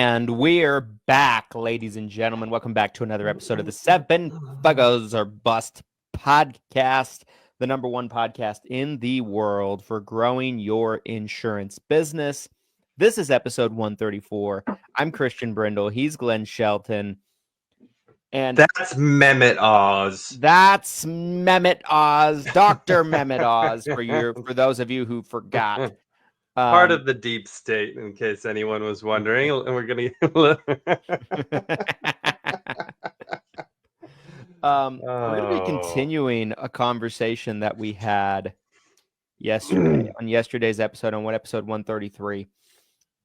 And we're back, ladies and gentlemen. Welcome back to another episode of the Seven Figures or Bust podcast, the number one podcast in the world for growing your insurance business. This is episode 134. I'm Christian Brindle. He's Glenn Shelton. And that's Mehmet Oz. That's Mehmet Oz, Dr. Mehmet Oz, for those of you who forgot. Part of the deep state, in case anyone was wondering, and we're gonna. We're going to be continuing a conversation that we had yesterday on yesterday's episode, on episode 133,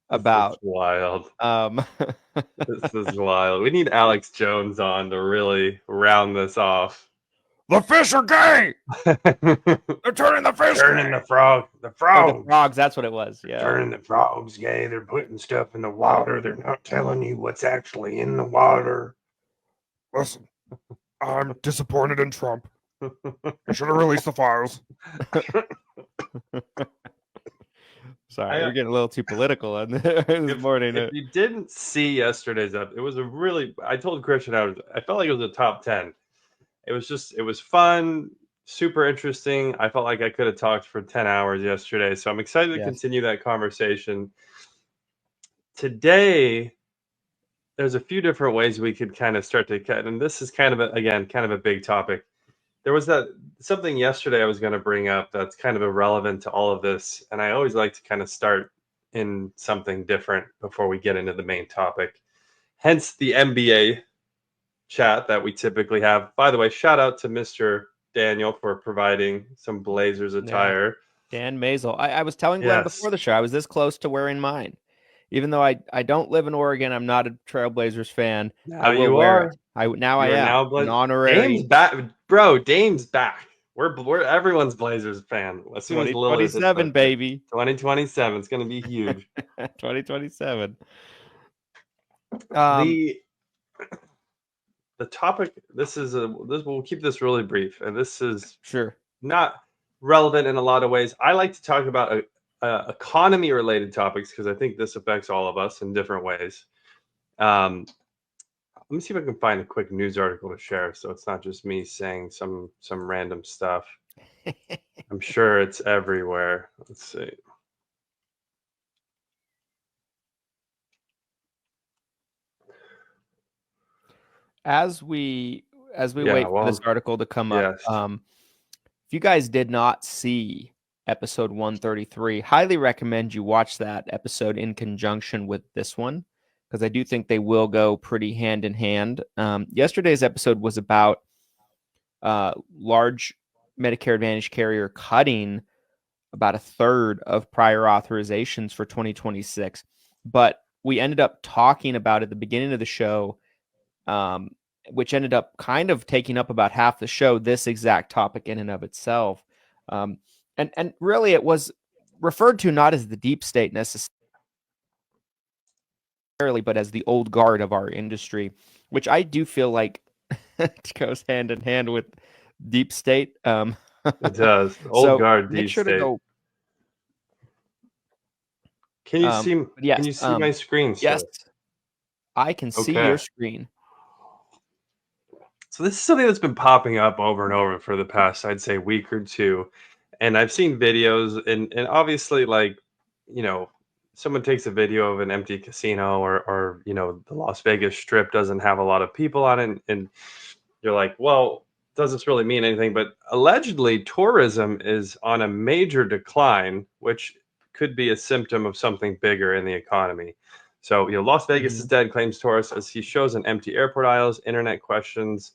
about this is wild. This is wild. We need Alex Jones on to really round this off. The fish are gay. They're turning the fish. Turning gay. the frogs. The frogs. That's what it was. Yeah. Turning the frogs gay. They're putting stuff in the water. They're not telling you what's actually in the water. Listen, I'm disappointed in Trump. He should have released the files. Sorry, we're getting a little too political on this morning. If you didn't see yesterday's episode, it was I told Christian I felt like it was a top 10. It was fun, super interesting. I felt like I could have talked for 10 hours yesterday. So I'm excited to continue that conversation. Today, there's a few different ways we could kind of start to cut. And this is kind of a big topic. There was something yesterday I was going to bring up that's kind of irrelevant to all of this. And I always like to kind of start in something different before we get into the main topic. Hence the NBA chat that we typically have. By the way, shout out to Mr. Daniel for providing some Blazers attire. Dan Mazel. I was telling Glenn before the show, I was this close to wearing mine. Even though I don't live in Oregon, I'm not a Trailblazers fan. Now you are. I am. An honorary. Dame's back, bro. Dame's back. We're everyone's Blazers fan. As soon as 2027, baby. 2027. It's going to be huge. 2027. The topic. We'll keep this really brief, and this is not relevant in a lot of ways. I like to talk about economy related topics because I think this affects all of us in different ways. Let me see if I can find a quick news article to share so it's not just me saying some random stuff. I'm sure it's everywhere. Let's see. As we wait for this article to come up, if you guys did not see episode 133, highly recommend you watch that episode in conjunction with this one, because I do think they will go pretty hand in hand. Yesterday's episode was about large Medicare Advantage carrier cutting about a third of prior authorizations for 2026. But we ended up talking about at the beginning of the show, which ended up kind of taking up about half the show, this exact topic in and of itself. And really, it was referred to not as the deep state necessarily, but as the old guard of our industry, which I do feel like goes hand in hand with deep state. It does. Old guard, deep state. Can you see? Can you see my screen? Yes, I can see your screen. So this is something that's been popping up over and over for the past, I'd say, week or two. And I've seen videos, and obviously, like, someone takes a video of an empty casino or the Las Vegas Strip doesn't have a lot of people on it. And you're like, well, does this really mean anything? But allegedly, tourism is on a major decline, which could be a symptom of something bigger in the economy. So, Las Vegas is dead, claims tourists, as he shows an empty airport aisles, internet questions,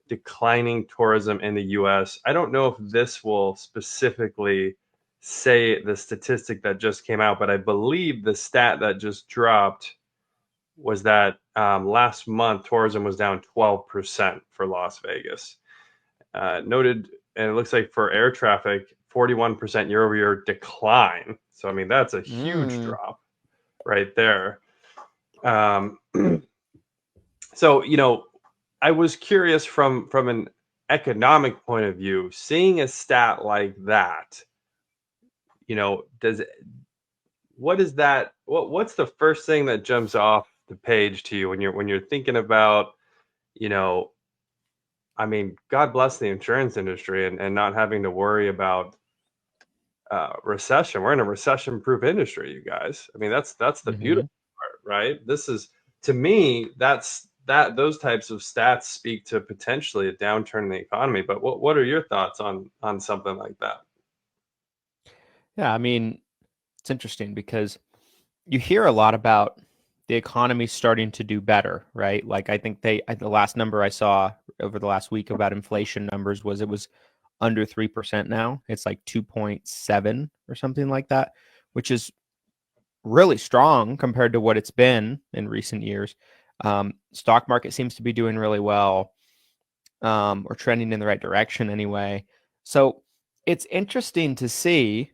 declining tourism in the U.S. I don't know if this will specifically say the statistic that just came out, but I believe the stat that just dropped was that last month tourism was down 12% for Las Vegas. Noted, and it looks like for air traffic, 41% year-over-year decline. So, I mean, that's a huge drop right there. So, I was curious from an economic point of view, seeing a stat like that, what's the first thing that jumps off the page to you when you're thinking about, I mean, God bless the insurance industry and not having to worry about recession. We're in a recession-proof industry, you guys. I mean, that's the beautiful part, right? This is, to me, those types of stats speak to potentially a downturn in the economy. But what are your thoughts on something like that? Yeah, I mean, it's interesting because you hear a lot about the economy starting to do better, right? Like I think the last number I saw over the last week about inflation numbers was it was under 3% now. It's like 2.7 or something like that, which is really strong compared to what it's been in recent years. Stock market seems to be doing really well, or trending in the right direction anyway. So it's interesting to see.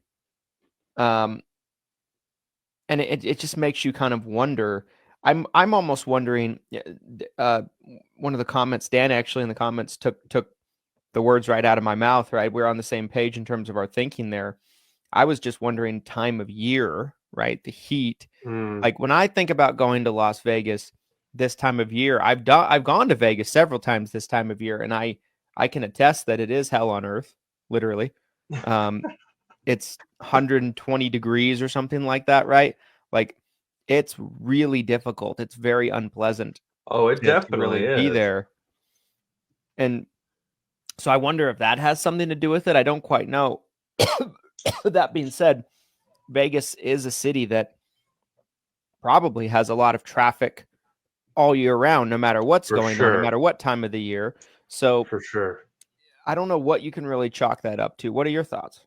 And it just makes you kind of wonder. I'm almost wondering. One of the comments, Dan actually in the comments took the words right out of my mouth. Right, we're on the same page in terms of our thinking there. I was just wondering time of year, right? The heat. Like when I think about going to Las Vegas this time of year, I've gone to Vegas several times this time of year, and I can attest that it is hell on earth, literally. It's 120 degrees or something like that, right? Like it's really difficult. It's very unpleasant. Oh, it to definitely really be is. there. And so I wonder if that has something to do with it. I don't quite know. That being said, Vegas is a city that probably has a lot of traffic all year round, no matter what's For going on, no sure. matter what time of the year. So For sure. I don't know what you can really chalk that up to. What are your thoughts?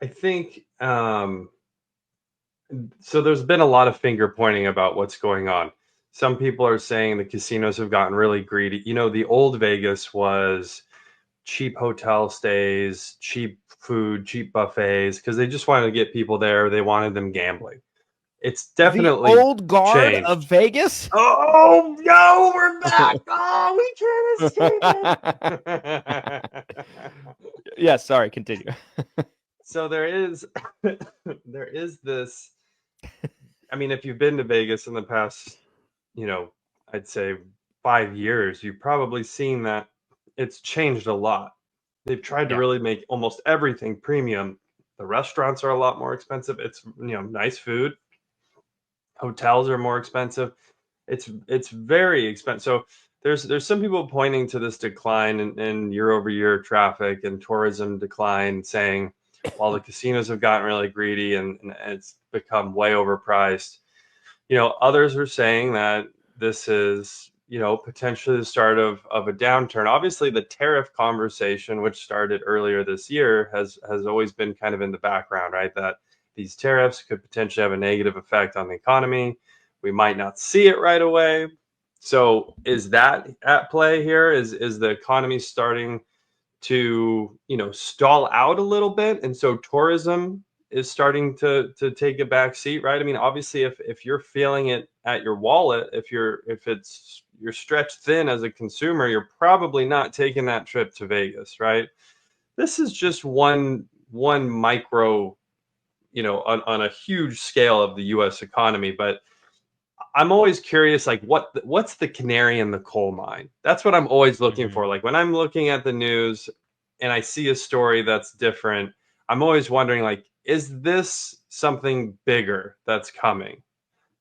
I think so. There's been a lot of finger pointing about what's going on. Some people are saying the casinos have gotten really greedy. The old Vegas was cheap hotel stays, cheap food, cheap buffets, because they just wanted to get people there. They wanted them gambling. It's The definitely old guard changed. of Vegas? Oh no, we're back! Oh, we can't escape it. Yeah, sorry, continue. So there is this. I mean, if you've been to Vegas in the past, I'd say 5 years, you've probably seen that it's changed a lot. They've tried to Yeah. really make almost everything premium. The restaurants are a lot more expensive. It's nice food. Hotels are more expensive. It's very expensive. So there's some people pointing to this decline in year over year traffic and tourism decline, saying while the casinos have gotten really greedy and it's become way overpriced, others are saying that this is, potentially the start of a downturn. Obviously, the tariff conversation, which started earlier this year, has always been kind of in the background, right? That these tariffs could potentially have a negative effect on the economy. We might not see it right away. So is that at play here? Is the economy starting to, stall out a little bit? And so tourism is starting to take a back seat, right? I mean, obviously if you're feeling it at your wallet, if you're stretched thin as a consumer, you're probably not taking that trip to Vegas, right? This is just one micro, on a huge scale of the US economy, but I'm always curious, like what's the canary in the coal mine? That's what I'm always looking for. Like when I'm looking at the news and I see a story that's different, I'm always wondering, like, is this something bigger that's coming?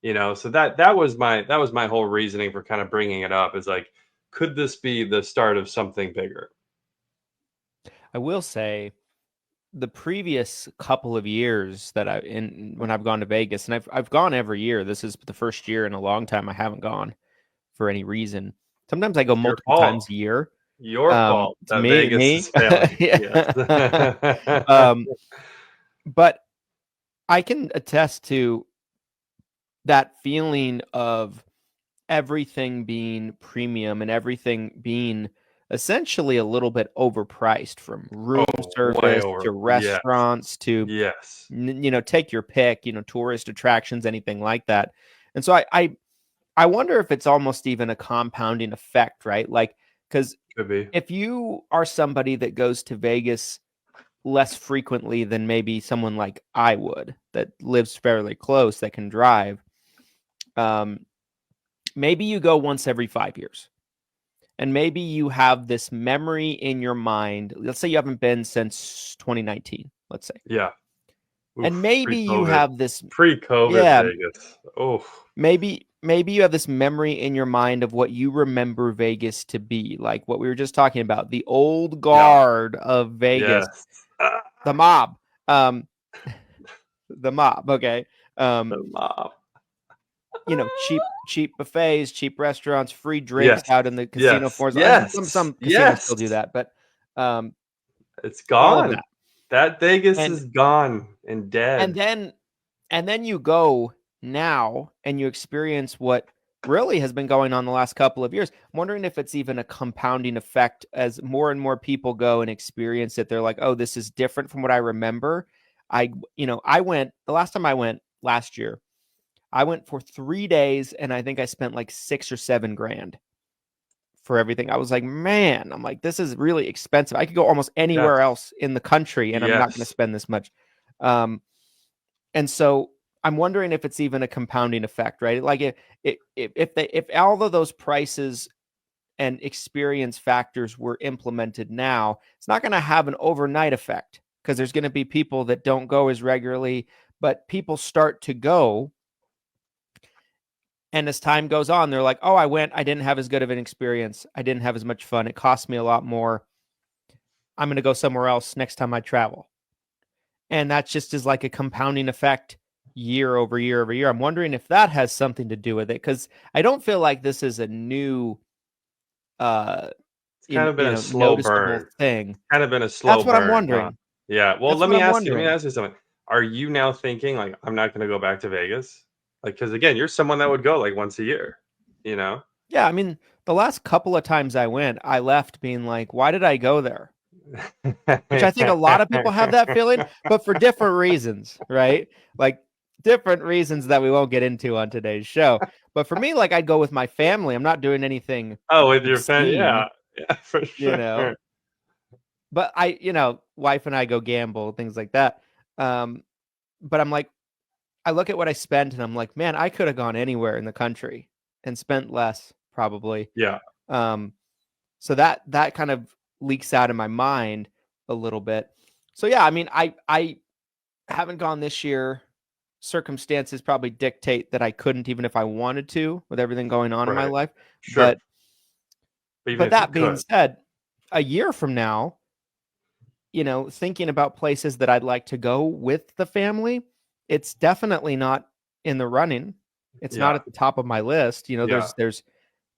So that was my whole reasoning for kind of bringing it up, is like, could this be the start of something bigger? I will say the previous couple of years that when I've gone to Vegas, and I've gone every year. This is the first year in a long time I haven't gone for any reason. Sometimes I go Your multiple fault. times a year. Your fault It's that me, Vegas is failing. Yes. But I can attest to that feeling of everything being premium and everything being essentially a little bit overpriced, from room Way service over. to Yes. restaurants to, Yes. take your pick, tourist attractions, anything like that. And so I wonder if it's almost even a compounding effect, right? Like, because Could be. if you are somebody that goes to Vegas less frequently than maybe someone like I would, that lives fairly close, that can drive, maybe you go once every 5 years. And maybe you have this memory in your mind. Let's say you haven't been since 2019, let's say. Yeah. And maybe you pre-COVID. have this Pre-COVID Vegas. Oh. Maybe you have this memory in your mind of what you remember Vegas to be, like what we were just talking about, the old guard of Vegas, the mob. The mob, okay. The mob. You know, cheap buffets, cheap restaurants, free drinks out in the casino floors. Some casinos still do that, but it's gone. All of that Vegas is gone and dead. And then you go now and you experience what really has been going on the last couple of years. I'm wondering if it's even a compounding effect as more and more people go and experience it. They're like, oh, this is different from what I remember. I went the last time I went last year. I went for 3 days and I think I spent like $6 or $7 grand for everything. I was like, man, I'm like, this is really expensive. I could go almost anywhere else in the country and I'm not going to spend this much. And so I'm wondering if it's even a compounding effect, right? Like if all of those prices and experience factors were implemented now, it's not going to have an overnight effect because there's going to be people that don't go as regularly, but people start to go. And as time goes on, they're like, oh, I went, I didn't have as good of an experience. I didn't have as much fun. It cost me a lot more. I'm going to go somewhere else next time I travel. And that just is like a compounding effect year over year over year. I'm wondering if that has something to do with it, because I don't feel like this is a new it's kind of been a slow burn thing. Kind of been a slow burn. That's what I'm wondering. Yeah. Well, let me ask you something. Are you now thinking like, I'm not going to go back to Vegas? Like, because again, you're someone that would go like once a year, you know? Yeah. I mean, the last couple of times I went, I left being like, why did I go there? Which I think a lot of people have that feeling, but for different reasons, right? Like different reasons that we won't get into on today's show. But for me, like I'd go with my family. I'm not doing anything. Oh, with your family. Yeah, for sure. You know, but wife and I go gamble, things like that. But I'm like, I look at what I spent and I'm like, man, I could have gone anywhere in the country and spent less probably. Yeah. So that kind of leaks out in my mind a little bit. So yeah, I mean, I haven't gone this year. Circumstances probably dictate that I couldn't, even if I wanted to, with everything going on in my life. Sure. But that being said, a year from now, thinking about places that I'd like to go with the family, it's definitely not in the running. It's not at the top of my list. There's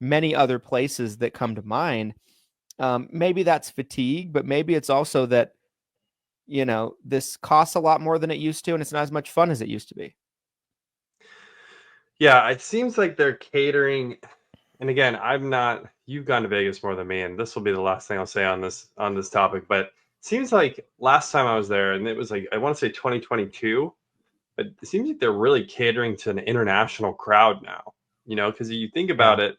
many other places that come to mind. Maybe that's fatigue, but maybe it's also that, this costs a lot more than it used to, and it's not as much fun as it used to be. Yeah, it seems like they're catering. And again, you've gone to Vegas more than me, and this will be the last thing I'll say on this topic, but it seems like last time I was there, and it was like, I want to say 2022, but it seems like they're really catering to an international crowd now, because you think about it,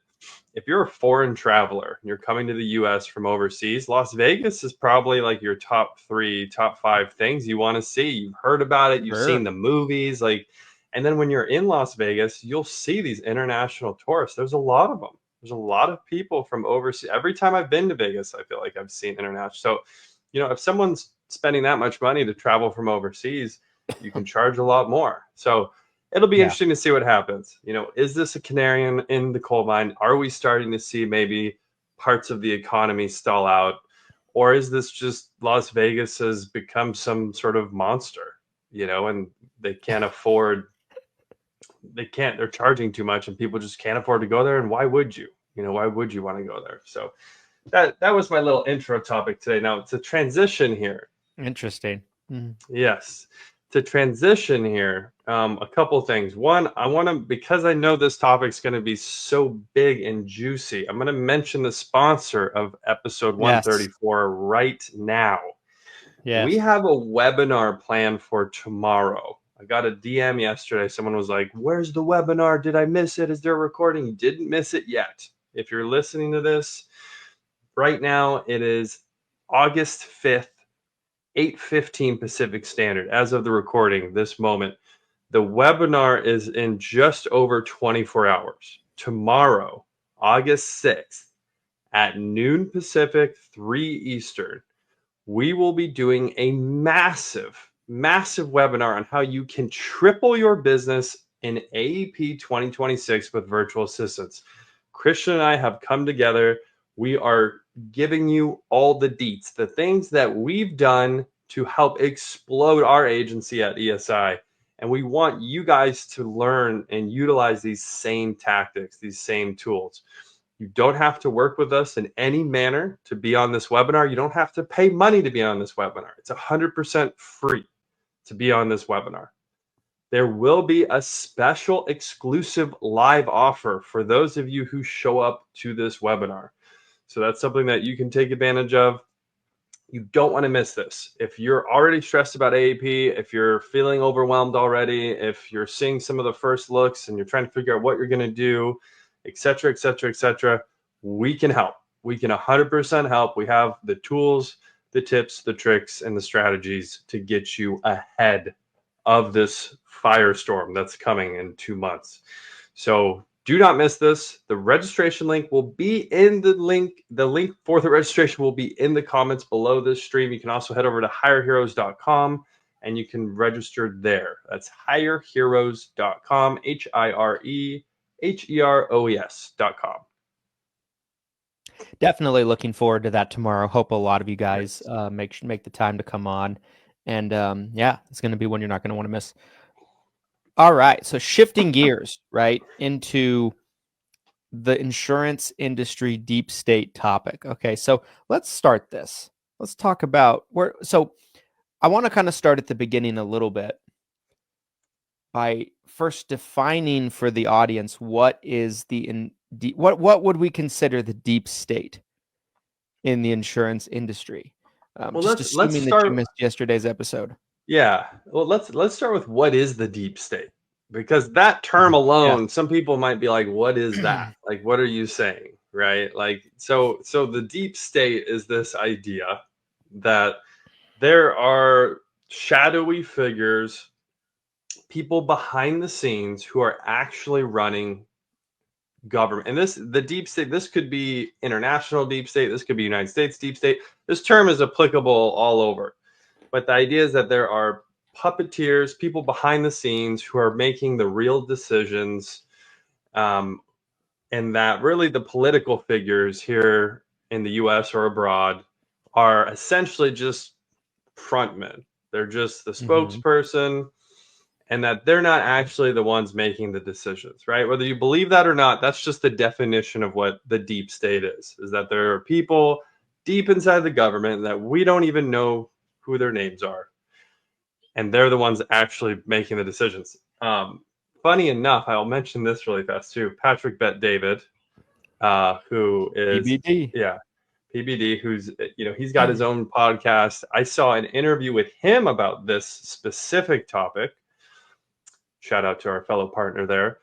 if you're a foreign traveler and you're coming to the US from overseas, Las Vegas is probably like your top 5 things you want to see. You've heard about it. You've seen the movies, and then when you're in Las Vegas, you'll see these international tourists. There's a lot of them. There's a lot of people from overseas. Every time I've been to Vegas, I feel like I've seen international. So, if someone's spending that much money to travel from overseas, you can charge a lot more. So it'll be interesting to see what happens. Is this a canary in the coal mine? Are we starting to see maybe parts of the economy stall out? Or is this just Las Vegas has become some sort of monster, and they can't afford, they're charging too much and people just can't afford to go there. And why would you? Why would you want to go there? So that was my little intro topic today. Now it's a transition here. Interesting. Mm-hmm. Yes. To transition here, a couple things. One, I want to, because I know this topic's going to be so big and juicy, I'm going to mention the sponsor of episode 134 right now. Yes. We have a webinar planned for tomorrow. I got a DM yesterday. Someone was like, where's the webinar? Did I miss it? Is there a recording? You didn't miss it yet. If you're listening to this right now, it is August 5th. 8:15 Pacific Standard as of the recording this moment. The webinar is in just over 24 hours. tomorrow, August 6th, at noon Pacific, 3 Eastern, we will be doing a massive webinar on how you can triple your business in AEP 2026 with virtual assistants. Christian and I have come together. We are giving you all the deets, the things that we've done to help explode our agency at ESI. And we want you guys to learn and utilize these same tactics, these same tools. You don't have to work with us in any manner to be on this webinar. You don't have to pay money to be on this webinar. It's 100% free to be on this webinar. There will be a special exclusive live offer for those of you who show up to this webinar. So that's something that you can take advantage of. You don't want to miss this. If you're already stressed about AAP, if you're feeling overwhelmed already, if you're seeing some of the first looks and you're trying to figure out what you're going to do, et cetera, et cetera, et cetera, we can help. We can 100% help. We have the tools, the tips, the tricks, and the strategies to get you ahead of this firestorm that's coming in 2 months. So do not miss this. The registration link will be in the link. The link for the registration will be in the comments below this stream. You can also head over to hireheroes.com and you can register there. That's hireheroes.com, hireheroes.com. Definitely looking forward to that tomorrow. Hope a lot of you guys make the time to come on. And yeah, it's going to be one you're not going to want to miss. All right. So shifting gears, right, into the insurance industry deep state topic. Okay. So let's start this. Let's talk about where. So I want to kind of start at the beginning a little bit by first defining for the audience what is what would we consider the deep state in the insurance industry? Well, just assuming that you missed yesterday's episode. Yeah. Well, let's start with what is the deep state, because that term alone, some people might be like, what is that? Like, what are you saying? Right. Like, so the deep state is this idea that there are shadowy figures, people behind the scenes who are actually running government. And the deep state, this could be international deep state, this could be United States deep state. This term is applicable all over. But the idea is that there are puppeteers, people behind the scenes who are making the real decisions, and that really the political figures here in the US or abroad are essentially just frontmen. They're just the spokesperson, and that they're not actually the ones making the decisions, right? Whether you believe that or not, that's just the definition of what the deep state is that there are people deep inside the government that we don't even know who their names are. And they're the ones actually making the decisions. Funny enough, I'll mention this really fast too. Patrick Bet-David, who is PBD, who's, he's got his own podcast. I saw an interview with him about this specific topic. Shout out to our fellow partner there.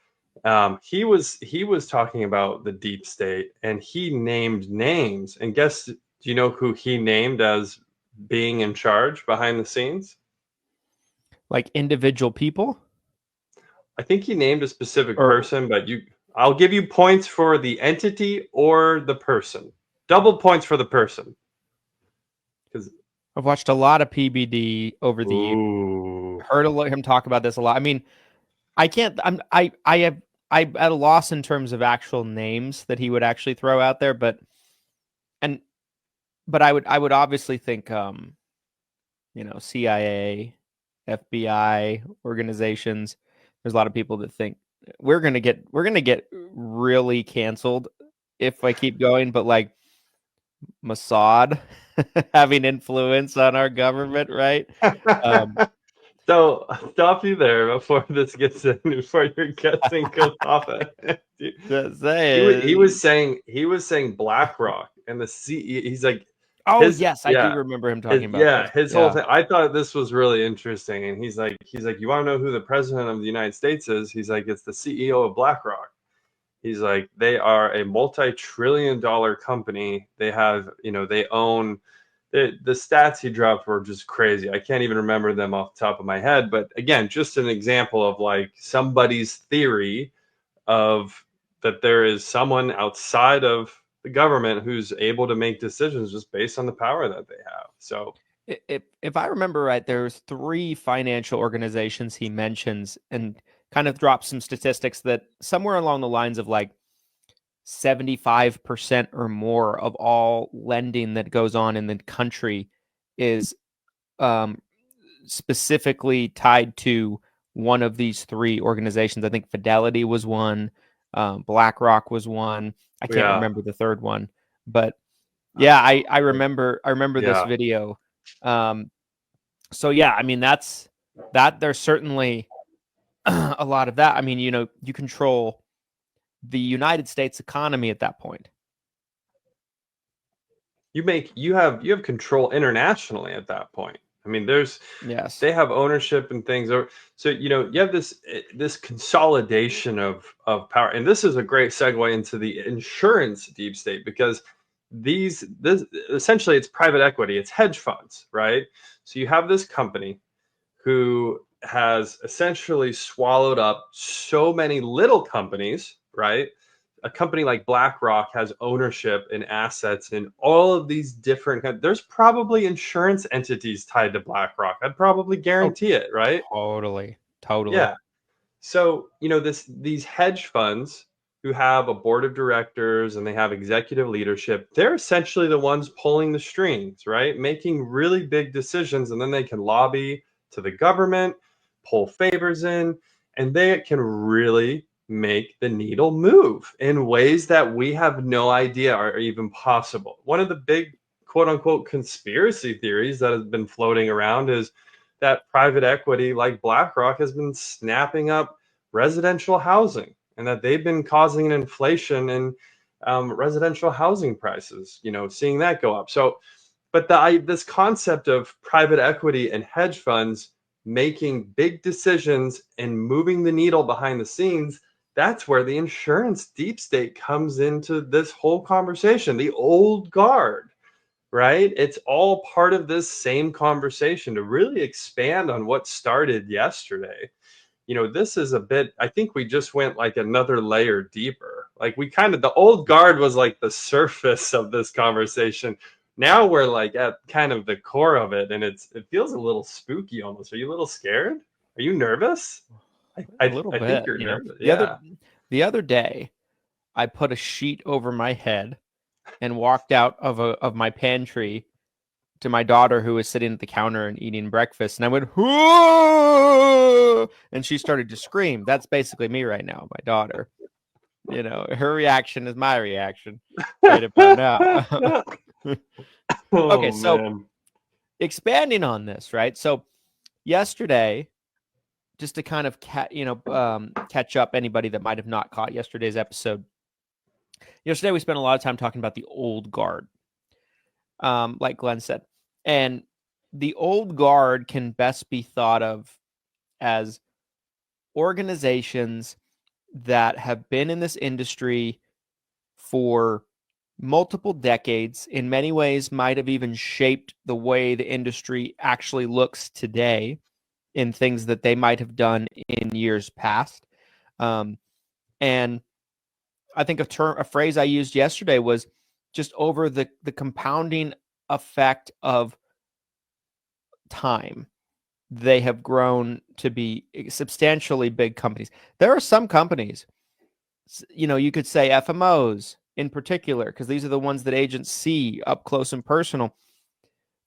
He was talking about the deep state, and he named names. And guess, do you know who he named as being in charge behind the scenes? Like individual people? I think he named a specific person, but I'll give you points for the entity or the person. Double points for the person. Because I've watched a lot of PBD over the years. Heard him talk about this a lot. I mean, I'm at a loss in terms of actual names that he would actually throw out there, but I would obviously think CIA, FBI organizations. There's a lot of people that think we're gonna get really canceled if I keep going, but like Mossad having influence on our government, right? So I'll stop you there before this gets in, before your guessing goes off. He was saying BlackRock and the CEO. He's like, I do remember him talking about his whole thing. I thought this was really interesting, and he's like, you want to know who the president of the United States is? He's like, it's the CEO of BlackRock. He's like, they are a multi-trillion-dollar company. They have, they own. The stats he dropped were just crazy. I can't even remember them off the top of my head. But again, just an example of like somebody's theory of that there is someone outside of the government who's able to make decisions just based on the power that they have. So if I remember right, there's 3 financial organizations he mentions, and kind of drops some statistics that somewhere along the lines of like 75% or more of all lending that goes on in the country is specifically tied to one of these 3 organizations. I think Fidelity was one, BlackRock was one. I can't yeah, remember the third one, but yeah, I remember this yeah. video. So yeah, I mean that there's certainly a lot of that. I mean, you control the United States economy at that point. You have control internationally at that point. I mean, Yes. they have ownership and things. So you have this consolidation of power, and this is a great segue into the insurance deep state, because this essentially, it's private equity, it's hedge funds, right? So you have this company who has essentially swallowed up so many little companies, right? A company like BlackRock has ownership and assets in all of these different. There's probably insurance entities tied to BlackRock. I'd probably guarantee it, right? Totally. Yeah. So these hedge funds who have a board of directors and they have executive leadership, they're essentially the ones pulling the strings, right? Making really big decisions, and then they can lobby to the government, pull favors in, and they can really make the needle move in ways that we have no idea are even possible. One of the big quote unquote conspiracy theories that has been floating around is that private equity like BlackRock has been snapping up residential housing, and that they've been causing an inflation in residential housing prices, seeing that go up. So, but this concept of private equity and hedge funds making big decisions and moving the needle behind the scenes, that's where the insurance deep state comes into this whole conversation. The old guard, right? It's all part of this same conversation to really expand on what started yesterday. This is a bit, I think we just went like another layer deeper. Like the old guard was like the surface of this conversation. Now we're like at kind of the core of it, and it feels a little spooky almost. Are you a little scared? Are you nervous? A little I bit, think you're nervous. The other day, I put a sheet over my head and walked out of my pantry to my daughter, who was sitting at the counter and eating breakfast, and I went, "Whoa!" and she started to scream. That's basically me right now, my daughter. Her reaction is my reaction right about now. Okay, so man. Expanding on this, right? So yesterday, just to kind of catch up anybody that might have not caught yesterday's episode. Yesterday, we spent a lot of time talking about the old guard, like Glenn said. And the old guard can best be thought of as organizations that have been in this industry for multiple decades, in many ways might have even shaped the way the industry actually looks today in things that they might have done in years past. And I think a phrase I used yesterday was just over the compounding effect of time. They have grown to be substantially big companies. There are some companies, you could say FMOs in particular, because these are the ones that agents see up close and personal,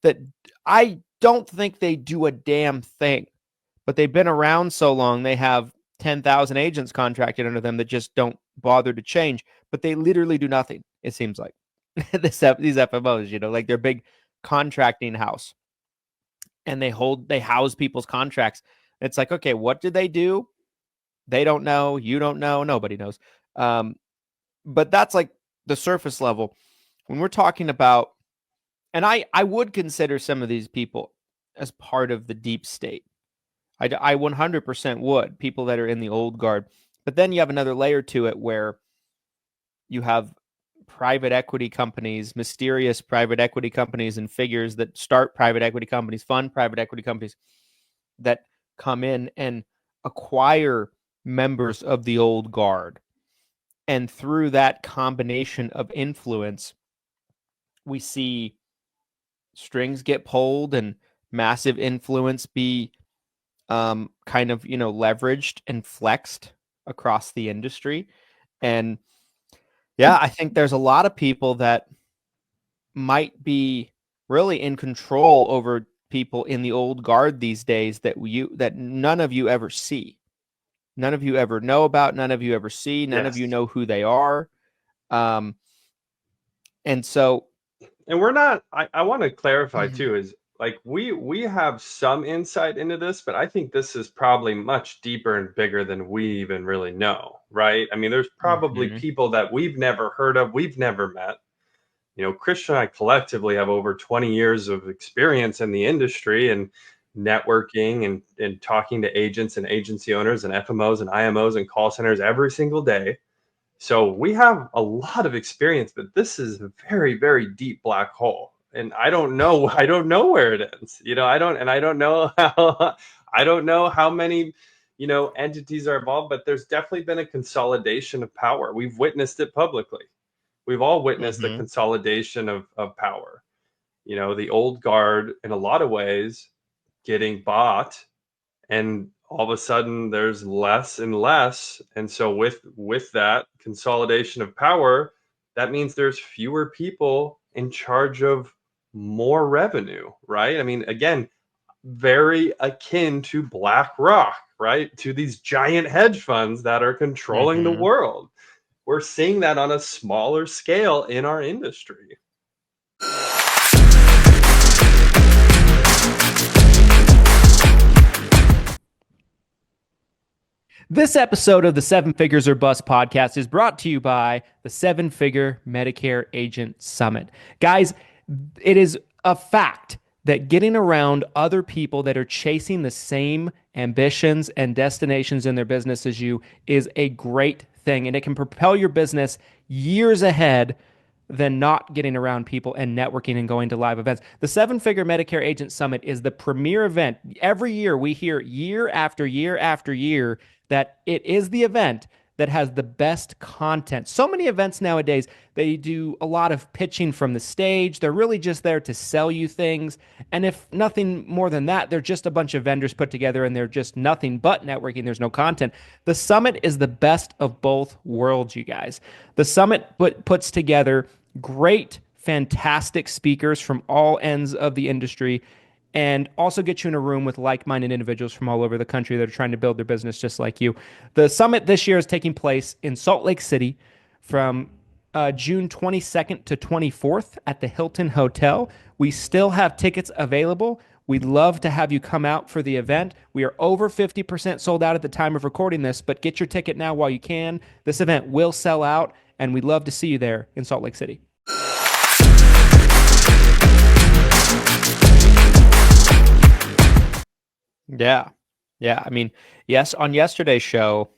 that I don't think they do a damn thing, but they've been around so long, they have 10,000 agents contracted under them that just don't bother to change, but they literally do nothing, it seems like. These FMOs, like they're big contracting house, and they house people's contracts. It's like, okay, what did they do? They don't know. You don't know. Nobody knows. But that's like the surface level. When we're talking about, and I would consider some of these people as part of the deep state. I 100% would, people that are in the old guard. But then you have another layer to it where you have private equity companies, mysterious private equity companies and figures that start private equity companies, fund private equity companies that come in and acquire members of the old guard. And through that combination of influence, we see strings get pulled and massive influence be kind of, leveraged and flexed across the industry. And yeah, I think there's a lot of people that might be really in control over people in the old guard these days that none of you ever see. None of you ever know about, none of you ever see, none of you know who they are. And so, and we're not, I want to clarify too, is like we have some insight into this, but I think this is probably much deeper and bigger than we even really know, right? I mean, there's probably people that we've never heard of, we've never met. Christian and I collectively have over 20 years of experience in the industry and networking and talking to agents and agency owners and FMOs and IMOs and call centers every single day. So we have a lot of experience, but this is a very, very deep black hole. And I don't know where it ends. I don't know how many, entities are involved, but there's definitely been a consolidation of power. We've witnessed it publicly. We've all witnessed the consolidation of power. The old guard in a lot of ways getting bought, and all of a sudden there's less and less. And so with that consolidation of power, that means there's fewer people in charge of more revenue, right? I mean, again, very akin to BlackRock, right? To these giant hedge funds that are controlling the world. We're seeing that on a smaller scale in our industry. This episode of the Seven Figures or Bust podcast is brought to you by the Seven Figure Medicare Agent Summit. Guys, it is a fact that getting around other people that are chasing the same ambitions and destinations in their business as you is a great thing, and it can propel your business years ahead than not getting around people and networking and going to live events. The Seven Figure Medicare Agent Summit is the premier event. Every year we hear year after year after year that it is the event that has the best content. So many events nowadays, they do a lot of pitching from the stage. They're really just there to sell you things. And if nothing more than that, they're just a bunch of vendors put together and they're just nothing but networking. There's no content. The summit is the best of both worlds, you guys. The summit puts together great, fantastic speakers from all ends of the industry, and also get you in a room with like-minded individuals from all over the country that are trying to build their business just like you. The summit this year is taking place in Salt Lake City from June 22nd to 24th at the Hilton Hotel. We still have tickets available. We'd love to have you come out for the event. We are over 50% sold out at the time of recording this, but get your ticket now while you can. This event will sell out, and we'd love to see you there in Salt Lake City. Yeah. I mean, yes, on yesterday's show,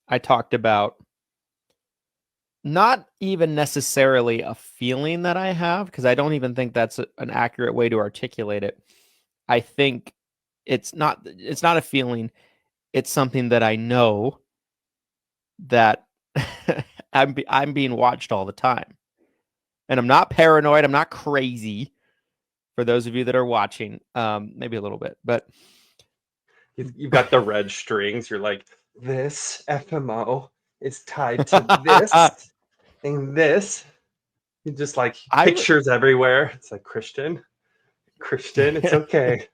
I talked about not even necessarily a feeling that I have, because I don't even think that's an accurate way to articulate it. I think it's not a feeling. It's something that I know that I'm being watched all the time. And I'm not paranoid. I'm not crazy. For those of you that are watching, maybe a little bit, but you've got the red strings. You're like, this FMO is tied to this and this. You just like pictures everywhere. It's like, Christian, it's okay.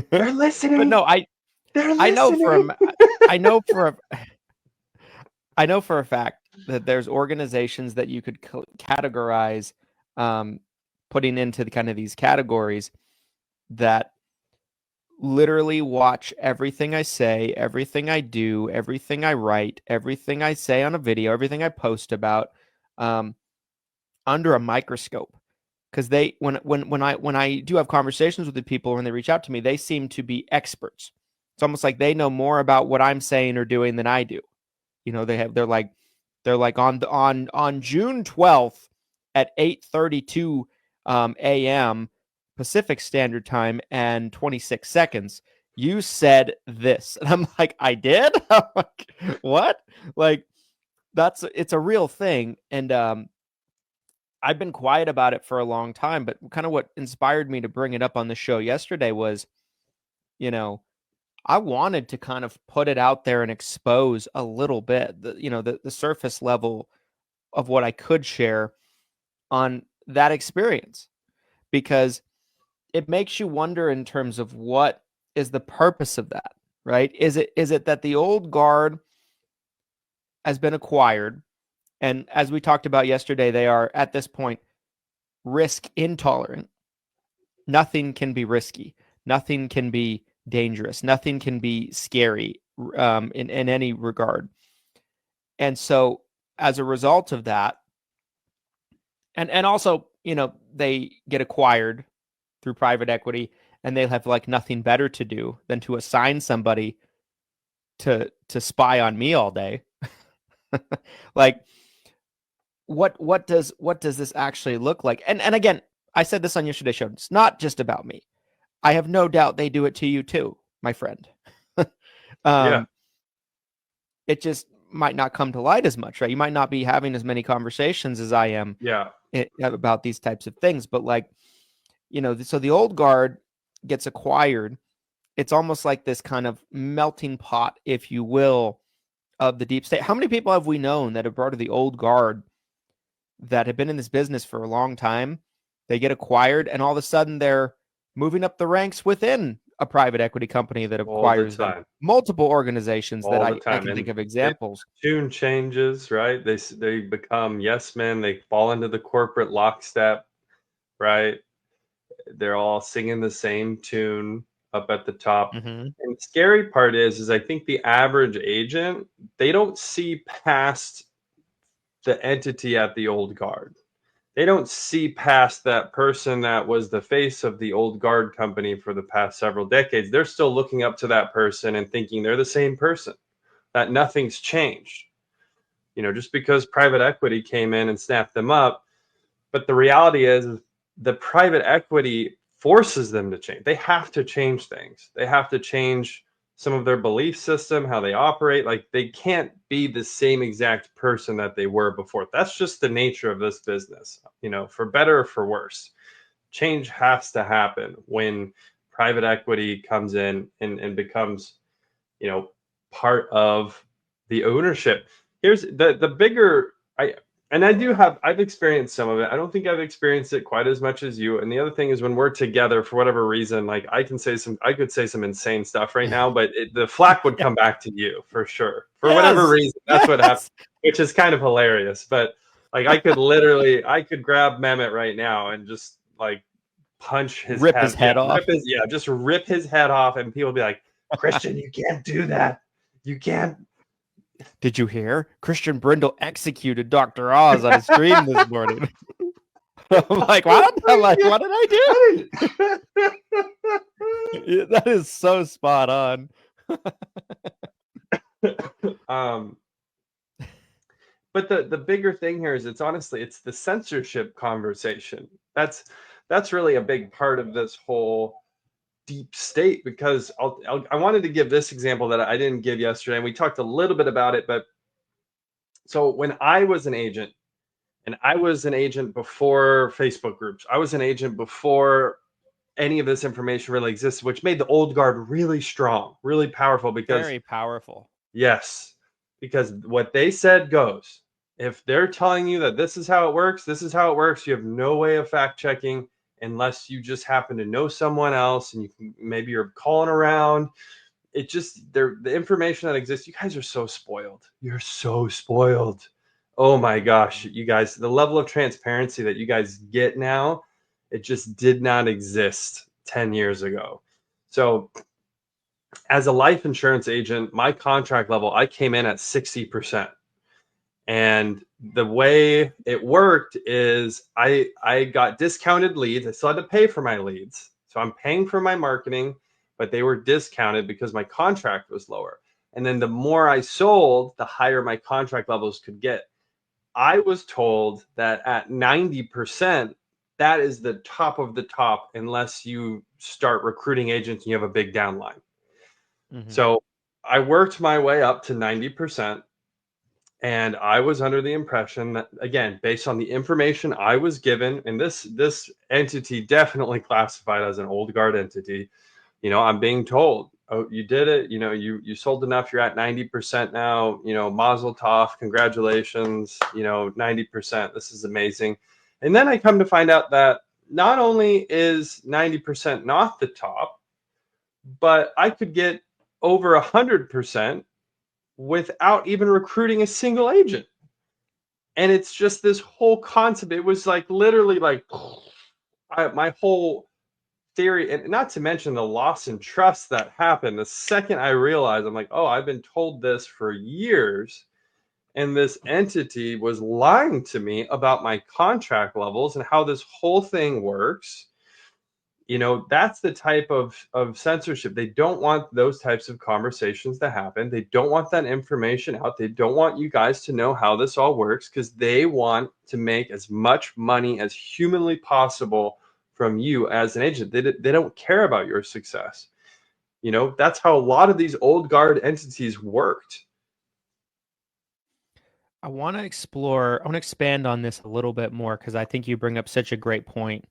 They're listening. But no, I know for a fact that there's organizations that you could categorize, putting into the kind of these categories that literally watch everything I say, everything I do, everything I write, everything I say on a video, everything I post about, under a microscope. Because they, when I do have conversations with the people, when they reach out to me, they seem to be experts. It's almost like they know more about what I'm saying or doing than I do. They're like on June 12th at 8:32 a.m. Pacific Standard Time and 26 seconds, you said this. And I'm like, I did? I'm like, what? Like, it's a real thing. And I've been quiet about it for a long time, but kind of what inspired me to bring it up on the show yesterday was, I wanted to kind of put it out there and expose a little bit, the surface level of what I could share on that experience, because it makes you wonder in terms of what is the purpose of that, right? Is it that the old guard has been acquired, and as we talked about yesterday, they are at this point risk intolerant. Nothing can be risky. Nothing can be dangerous. Nothing can be scary in any regard. And so as a result of that, and also, they get acquired through private equity, and they have like nothing better to do than to assign somebody to spy on me all day. Like, what does this actually look like? And again, I said this on yesterday's show. It's not just about me. I have no doubt they do it to you too, my friend. Yeah. It just might not come to light as much, right? You might not be having as many conversations as I am about these types of things. But so the old guard gets acquired. It's almost like this kind of melting pot, if you will, of the deep state. How many people have we known that have brought to the old guard that have been in this business for a long time? They get acquired, and all of a sudden they're moving up the ranks within a private equity company that acquires them. Multiple organizations that I can think of examples. Tune changes, right? They become yes men. They fall into the corporate lockstep, right? They're all singing the same tune up at the top. Mm-hmm. And the scary part is I think the average agent, they don't see past the entity at the old guard. They don't see past that person that was the face of the old guard company for the past several decades. They're still looking up to that person and thinking they're the same person, that nothing's changed. Just because private equity came in and snapped them up. But the reality is the private equity forces them to change. They have to change things. They have to change some of their belief system, how they operate. Like, they can't be the same exact person that they were before. That's just the nature of this business, for better or for worse. Change has to happen when private equity comes in and becomes, part of the ownership. Here's the bigger, I've experienced some of it. I don't think I've experienced it quite as much as you. And the other thing is, when we're together, for whatever reason, like I could say some insane stuff right now, but the flack would come back to you for sure. For whatever reason, that's what happens, which is kind of hilarious. But like, I could grab Mehmet right now and just like punch his head off. Just rip his head off. And people be like, Christian, you can't do that. You can't. Did you hear? Christian Brindle executed Dr. Oz on his stream this morning. I'm like, what? What did I do? That is so spot on. But the bigger thing here is it's the censorship conversation. That's really a big part of this whole deep state, because I wanted to give this example that I didn't give yesterday, and we talked a little bit about it. But so when I was an agent, and I was an agent before Facebook groups, I was an agent before any of this information really existed, which made the old guard really strong, really powerful. Because very powerful. Yes, because what they said goes. If they're telling you that this is how it works, this is how it works, you have no way of fact checking unless you just happen to know someone else, and maybe you're calling around. The information that exists, you guys are so spoiled. You're so spoiled. Oh my gosh, you guys, the level of transparency that you guys get now, it just did not exist 10 years ago. So as a life insurance agent, my contract level, I came in at 60%. And the way it worked is I got discounted leads. I still had to pay for my leads. So I'm paying for my marketing, but they were discounted because my contract was lower. And then the more I sold, the higher my contract levels could get. I was told that at 90%, that is the top of the top, unless you start recruiting agents and you have a big downline. Mm-hmm. So I worked my way up to 90%. And I was under the impression that, again, based on the information I was given, and this entity definitely classified as an old guard entity, I'm being told, oh, you did it. You sold enough. You're at 90% now. Mazel tov, congratulations. 90%. This is amazing. And then I come to find out that not only is 90% not the top, but I could get over 100% without even recruiting a single agent. And it's just this whole concept. It was like literally like my whole theory, and not to mention the loss in trust that happened. The second I realized, I'm like, oh, I've been told this for years. And this entity was lying to me about my contract levels and how this whole thing works. That's the type of censorship. They don't want those types of conversations to happen. They don't want that information out. They don't want you guys to know how this all works, because they want to make as much money as humanly possible from you as an agent. They don't care about your success. That's how a lot of these old guard entities worked. I want to expand on this a little bit more, because I think you bring up such a great point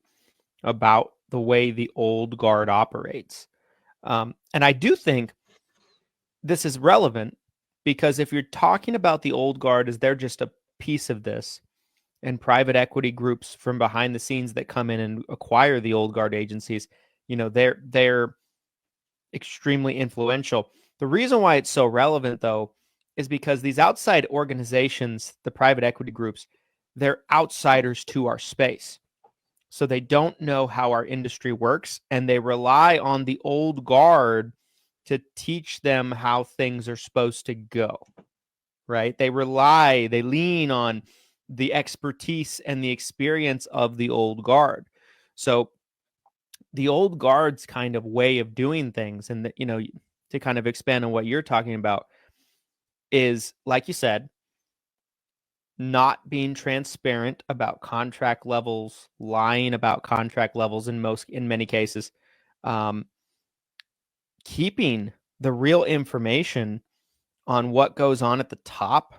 about the way the old guard operates. And I do think this is relevant, because if you're talking about the old guard as they're just a piece of this, and private equity groups from behind the scenes that come in and acquire the old guard agencies, they're extremely influential. The reason why it's so relevant, though, is because these outside organizations, the private equity groups, they're outsiders to our space. So they don't know how our industry works, and they rely on the old guard to teach them how things are supposed to go, right? They lean on the expertise and the experience of the old guard. So the old guard's kind of way of doing things, and to kind of expand on what you're talking about, is, like you said, not being transparent about contract levels, lying about contract levels in many cases, keeping the real information on what goes on at the top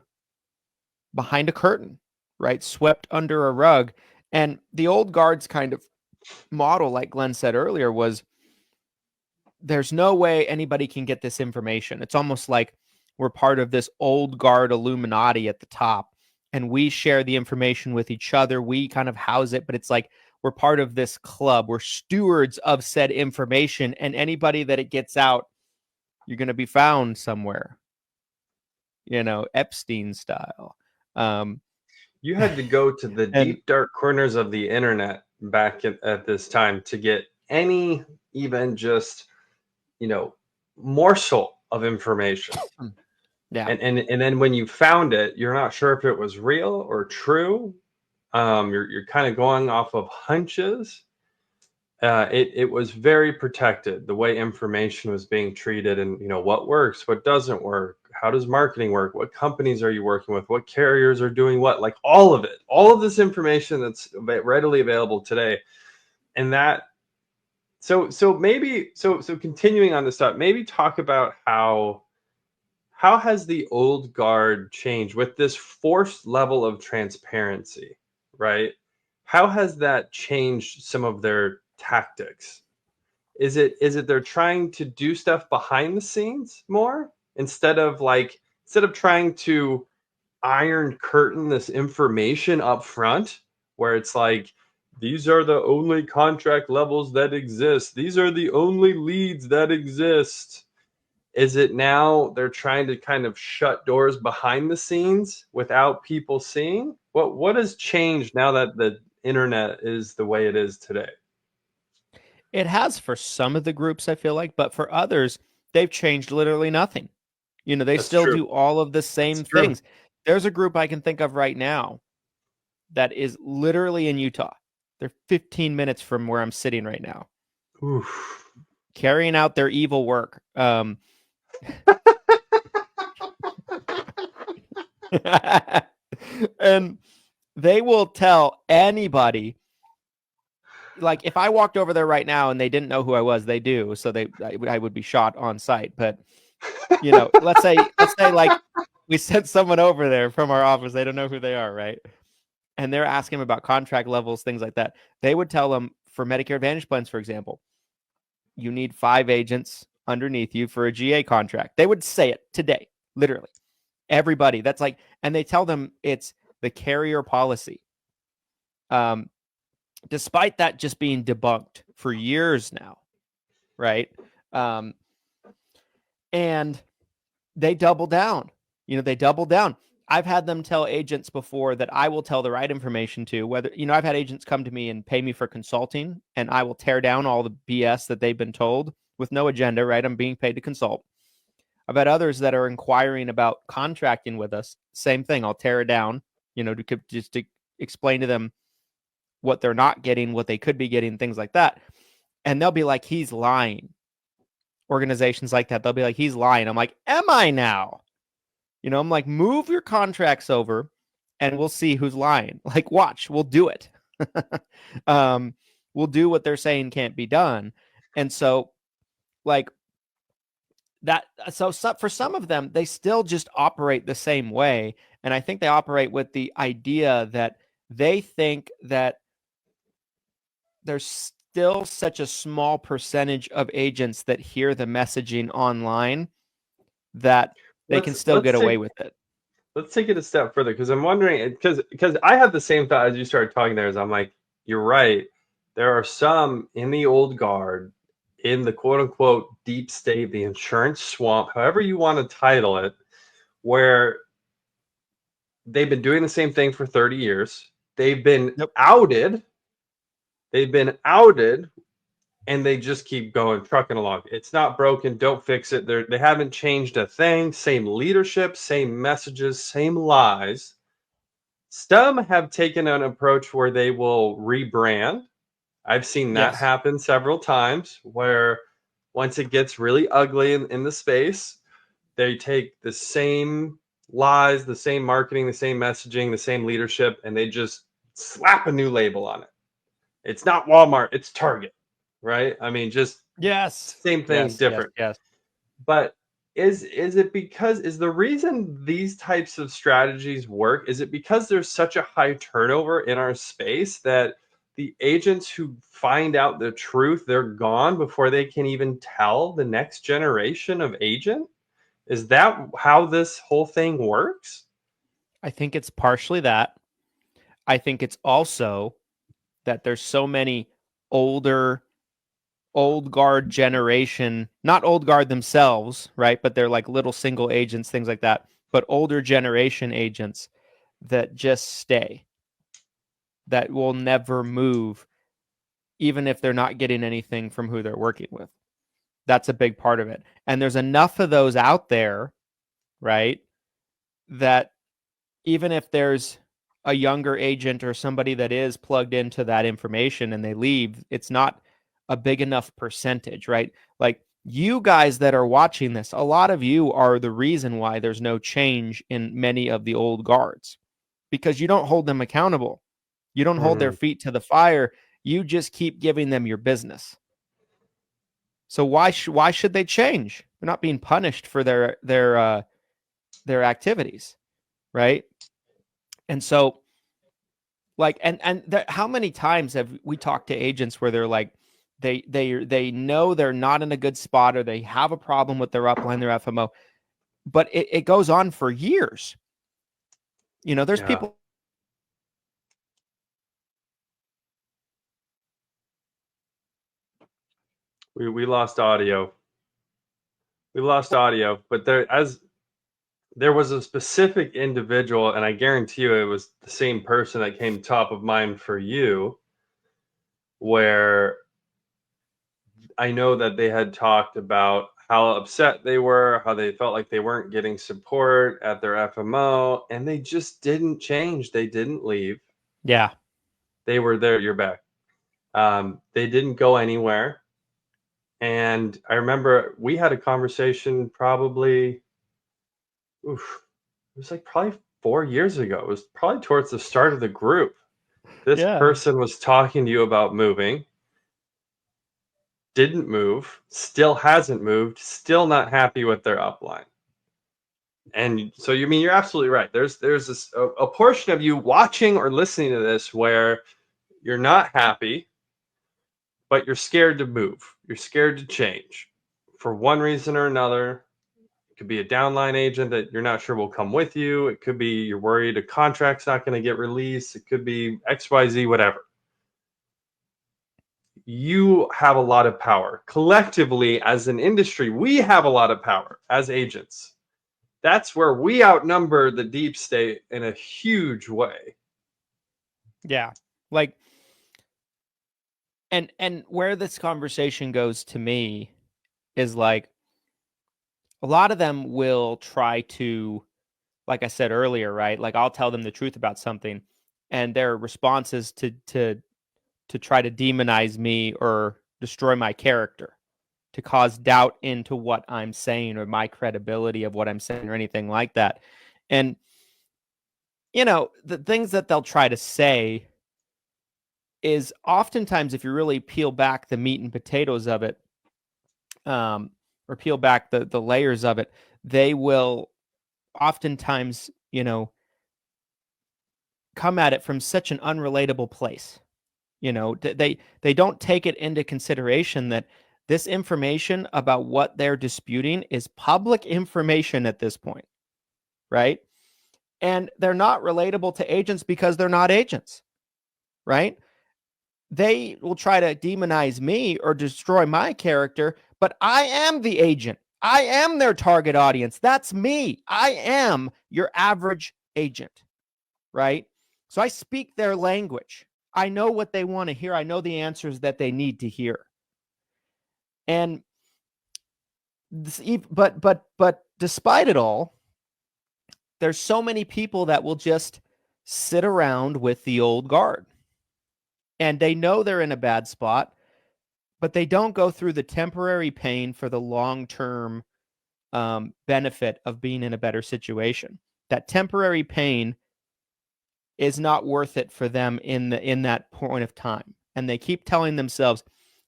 behind a curtain, right? Swept under a rug. And the old guard's kind of model, like Glenn said earlier, was there's no way anybody can get this information. It's almost like we're part of this old guard Illuminati at the top, and we share the information with each other. We kind of house it, but it's like we're part of this club. We're stewards of said information, and anybody that it gets out, you're going to be found somewhere, Epstein style. You had to go to the deep, dark corners of the internet back at this time to get any even just, morsel of information. Yeah. And then when you found it, you're not sure if it was real or true. You're kind of going off of hunches. It was very protected, the way information was being treated, and what works, what doesn't work, how does marketing work, what companies are you working with, what carriers are doing what, like all of it, all of this information that's readily available today. And that so continuing on this stuff, maybe talk about how has the old guard changed with this forced level of transparency, right? How has that changed some of their tactics? Is it they're trying to do stuff behind the scenes more instead of trying to iron curtain this information up front, where it's like, these are the only contract levels that exist, these are the only leads that exist? Is it now they're trying to kind of shut doors behind the scenes without people seeing? What has changed now that the internet is the way it is today? It has for some of the groups, I feel like, but for others, they've changed literally nothing. They That's still true. do all of the same things. There's a group I can think of right now that is literally in Utah. They're 15 minutes from where I'm sitting right now. Oof. Carrying out their evil work. And they will tell anybody, like, if I walked over there right now and they didn't know who I was, they do, so I would be shot on sight. But let's say like we sent someone over there from our office. They don't know who they are, right? And they're asking them about contract levels, things like that. They would tell them for Medicare Advantage plans, for example, you need 5 agents underneath you for a GA contract. They would say it today, literally. Everybody. That's like, and they tell them it's the carrier policy. Despite that just being debunked for years now, right? And they double down. They double down. I've had them tell agents before that I will tell the right information to. Whether, I've had agents come to me and pay me for consulting, and I will tear down all the BS that they've been told with no agenda, right? I'm being paid to consult. I've had others that are inquiring about contracting with us. Same thing. I'll tear it down, to explain to them what they're not getting, what they could be getting, things like that. And they'll be like, he's lying. Organizations like that, they'll be like, he's lying. I'm like, am I now? I'm like, move your contracts over and we'll see who's lying. Like, watch, we'll do it. We'll do what they're saying can't be done. And so, like, that, so for some of them, they still just operate the same way. And I think they operate with the idea that they think that there's still such a small percentage of agents that hear the messaging online that they can still get away with it. Let's take it a step further, because I'm wondering, because I had the same thought as you started talking there. Is I'm like, you're right. There are some in the old guard, in the quote unquote deep state, the insurance swamp, however you want to title it, where they've been doing the same thing for 30 years. They've been outed. They've been outed. And they just keep going, trucking along. It's not broken. Don't fix it. They haven't changed a thing. Same leadership, same messages, same lies. Some have taken an approach where they will rebrand. I've seen that happen several times, where once it gets really ugly in the space, they take the same lies, the same marketing, the same messaging, the same leadership, and they just slap a new label on it. It's not Walmart, it's Target. Right? I mean, just same thing, different. Yes. But is the reason these types of strategies work, is it because there's such a high turnover in our space that the agents who find out the truth, they're gone before they can even tell the next generation of agent? Is that how this whole thing works? I think it's partially that. I think it's also that there's so many old guard generation, not old guard themselves, right? But they're like little single agents, things like that. But older generation agents that just stay, that will never move, even if they're not getting anything from who they're working with. That's a big part of it. And there's enough of those out there, right? That even if there's a younger agent or somebody that is plugged into that information and they leave, it's not a big enough percentage, right? Like, you guys that are watching this, a lot of you are the reason why there's no change in many of the old guards, because you don't hold them accountable. You don't hold their feet to the fire. You just keep giving them your business. So why should they change? They're not being punished for their activities, right? And so, like, how many times have we talked to agents where they're like, they know they're not in a good spot, or they have a problem with their upline, their FMO, but it goes on for years. There's people. We lost audio. But there was a specific individual, and I guarantee you it was the same person that came top of mind for you, where I know that they had talked about how upset they were, how they felt like they weren't getting support at their FMO, and they just didn't change. They didn't leave. Yeah. They were there. You're back. They didn't go anywhere. And I remember we had a conversation probably, it was like probably 4 years ago. It was probably towards the start of the group. This person was talking to you about moving, didn't move, still hasn't moved, still not happy with their upline. And so you mean you're absolutely right. There's this a portion of you watching or listening to this where you're not happy, but you're scared to move. You're scared to change for one reason or another. It could be a downline agent that you're not sure will come with you. It could be you're worried a contract's not going to get released. It could be XYZ, whatever. You have a lot of power. Collectively, as an industry, we have a lot of power as agents. That's where we outnumber the deep state in a huge way. Yeah. Like, and where this conversation goes to me is like, a lot of them will try to, like I said earlier, right? Like I'll tell them the truth about something, and their response is to try to demonize me or destroy my character, to cause doubt into what I'm saying or my credibility of what I'm saying or anything like that. And you know, the things that they'll try to say is oftentimes, if you really peel back the meat and potatoes of it, or peel back the layers of it, they will oftentimes, you know, come at it from such an unrelatable place. You know, they don't take it into consideration that this information about what they're disputing is public information at this point, right? And they're not relatable to agents because they're not agents, right? They will try to demonize me or destroy my character, but I am the agent. I am their target audience. That's me. I am your average agent, right? So I speak their language. I know what they want to hear. I know the answers that they need to hear. And this, but despite it all, there's so many people that will just sit around with the old guard. And they know they're in a bad spot, but they don't go through the temporary pain for the long-term benefit of being in a better situation. That temporary pain is not worth it for them in that point of time. And they keep telling themselves,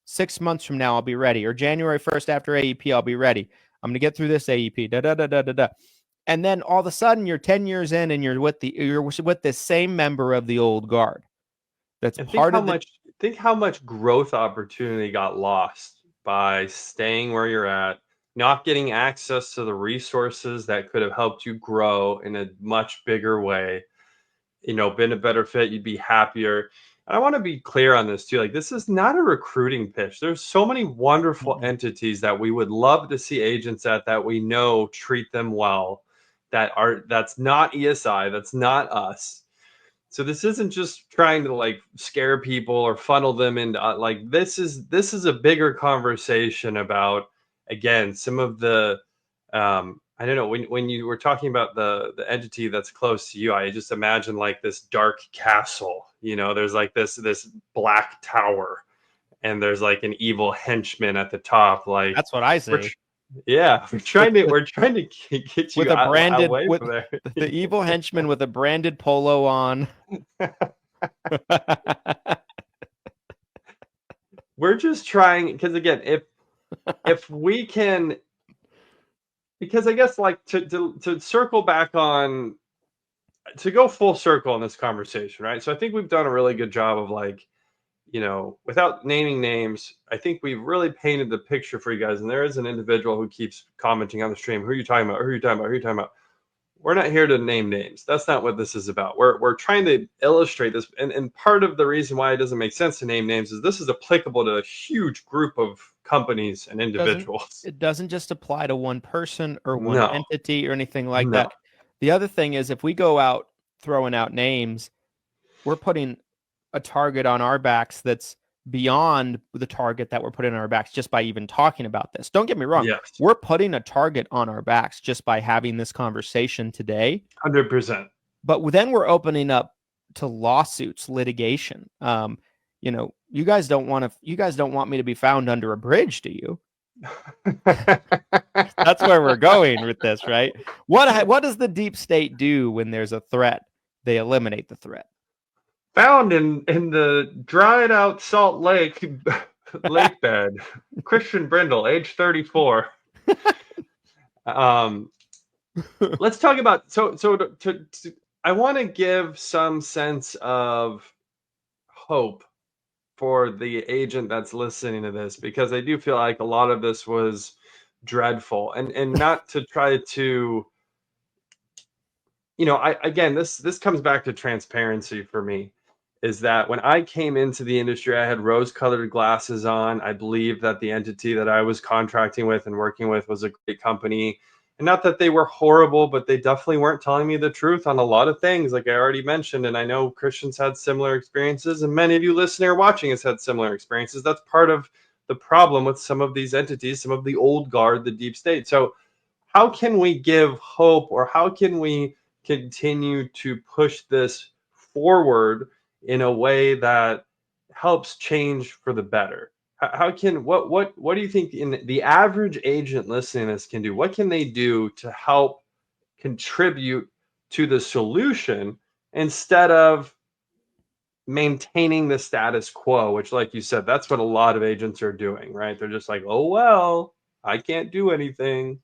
6 months from now, I'll be ready. Or January 1st after AEP, I'll be ready. I'm going to get through this AEP. Da, da, da, da, da, da. And then all of a sudden, you're 10 years in and you're with the same member of the old guard. That's And part of think how much growth opportunity got lost by staying where you're at, not getting access to the resources that could have helped you grow in a much bigger way. You know, been a better fit, you'd be happier. And I want to be clear on this too. Like, this is not a recruiting pitch. There's so many wonderful entities that we would love to see agents at that we know treat them well. That's not ESI, that's not us. So this isn't just trying to like scare people or funnel them into like this is a bigger conversation about, again, some of the I don't know, when you were talking about the entity that's close to you, I just imagine like this dark castle. You know, there's like this black tower, and there's like an evil henchman at the top. Like, That's what I say. We're trying to get you with a branded away with from there. the evil henchman with a branded polo on. We're just trying, because again, if we can, because I guess like to circle back on, to go full circle in this conversation, right? So I think we've done a really good job of like, you know, without naming names, I think we've really painted the picture for you guys. And there is an individual who keeps commenting on the stream. Who are you talking about? Who are you talking about? Who are you talking about? We're not here to name names. That's not what this is about. We're trying to illustrate this. And part of the reason why it doesn't make sense to name names is this is applicable to a huge group of companies and individuals. It doesn't just apply to one person or one entity or anything like No. that. The other thing is, if we go out throwing out names, we're putting a target on our backs that's beyond the target that we're putting on our backs just by even talking about this. Don't get me wrong. Yes. We're putting a target on our backs just by having this conversation today. 100%. But then we're opening up to lawsuits, litigation. You know, you guys don't want me to be found under a bridge, do you? That's where we're going with this, right? What does the deep state do when there's a threat? They eliminate the threat. Found in the dried out Salt Lake bed, Christian Brindle, age 34. Let's talk about I want to give some sense of hope for the agent that's listening to this, because I do feel like a lot of this was dreadful, and not to try to, I again, this comes back to transparency for me, is that when I came into the industry, I had rose-colored glasses on. I believed that the entity that I was contracting with and working with was a great company. And not that they were horrible, but they definitely weren't telling me the truth on a lot of things, like I already mentioned. And I know Christian's had similar experiences, and many of you listening or watching has had similar experiences. That's part of the problem with some of these entities, some of the old guard, the deep state. So how can we give hope, or how can we continue to push this forward in a way that helps change for the better? How can what do you think the average agent listening to this can do? What can they do to help contribute to the solution instead of maintaining the status quo, which, like you said, that's what a lot of agents are doing, right? They're just like, oh well, I can't do anything.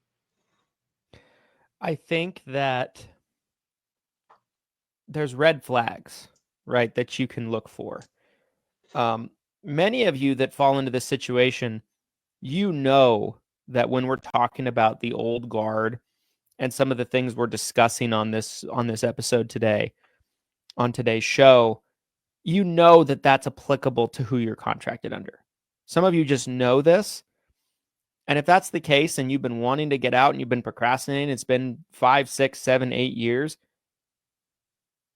I think that there's red flags, right, that you can look for. Many of you that fall into this situation, that when we're talking about the old guard and some of the things we're discussing on this episode today, on today's show, that that's applicable to who you're contracted under. Some of you just know this. And if that's the case and you've been wanting to get out and you've been procrastinating, it's been 5, 6, 7, 8 years,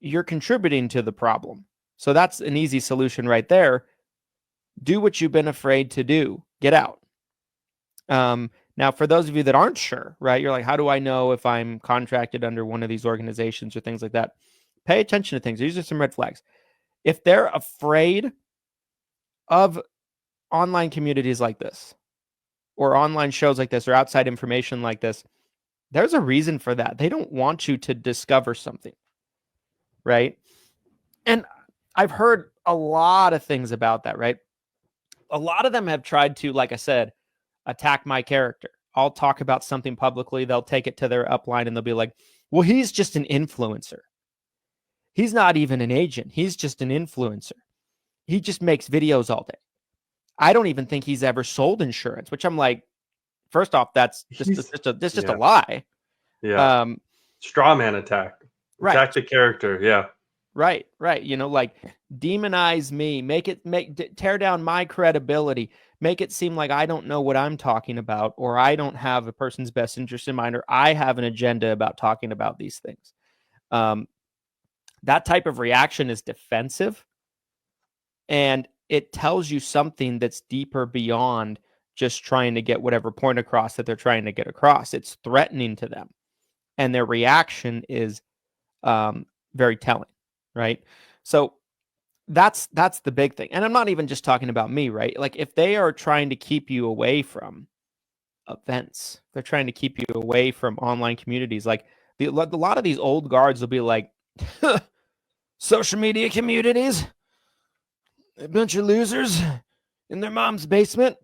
you're contributing to the problem. So that's an easy solution right there. Do what you've been afraid to do. Get out. Now, for those of you that aren't sure, right, you're like, how do I know if I'm contracted under one of these organizations or things like that? Pay attention to things. These are some red flags. If they're afraid of online communities like this, or online shows like this, or outside information like this, there's a reason for that. They don't want you to discover something, right? And I've heard a lot of things about that, right? A lot of them have tried to, like I said, attack my character. I'll talk about something publicly. They'll take it to their upline and they'll be like, well, he's just an influencer. He's not even an agent. He's just an influencer. He just makes videos all day. I don't even think he's ever sold insurance, which I'm like, first off, that's just a lie. Yeah. Straw man attack. Right. Attack the character. Yeah. Right. Like demonize me, tear down my credibility, make it seem like I don't know what I'm talking about, or I don't have a person's best interest in mind, or I have an agenda about talking about these things. That type of reaction is defensive, and it tells you something that's deeper beyond just trying to get whatever point across that they're trying to get across. It's threatening to them, and their reaction is very telling, right? So that's the big thing. And I'm not even just talking about me, right? Like if they are trying to keep you away from events, they're trying to keep you away from online communities. Like a lot of these old guards will be like, social media communities, a bunch of losers in their mom's basement.